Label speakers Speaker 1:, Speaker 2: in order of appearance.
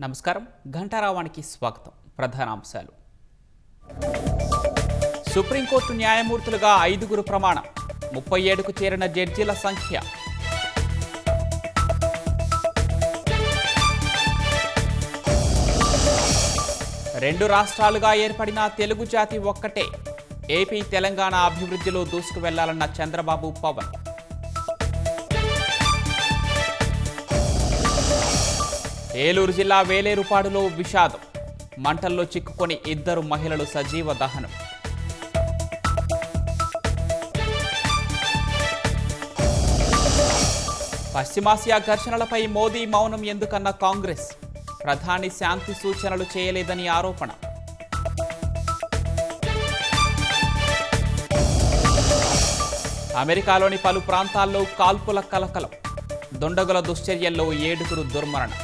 Speaker 1: నమస్కారం. ఘంటారావానికి స్వాగతం. ప్రధానాంశాలు. సుప్రీంకోర్టు న్యాయమూర్తులుగా 5గురు ప్రమాణం. 37కు చేరిన జడ్జీల సంఖ్య. రెండు రాష్ట్రాలుగా ఏర్పడిన తెలుగు జాతి ఒక్కటే. ఏపీ తెలంగాణ అభివృద్ధిలో దూసుకు వెళ్లాలన్న చంద్రబాబు, పవన్. ఏలూరు జిల్లా వేలేరుపాడులో విషాదం. మంటల్లో చిక్కుకొని 2 మహిళలు సజీవ దహనం. పశ్చిమాసియా ఘర్షణలపై మోదీ మౌనం ఎందుకన్న కాంగ్రెస్. ప్రధాని శాంతి సూచనలు చేయలేదని ఆరోపణ. అమెరికాలోని పలు ప్రాంతాల్లో కాల్పుల కలకలం. దుండగుల దుశ్చర్యల్లో 7గురు దుర్మరణం.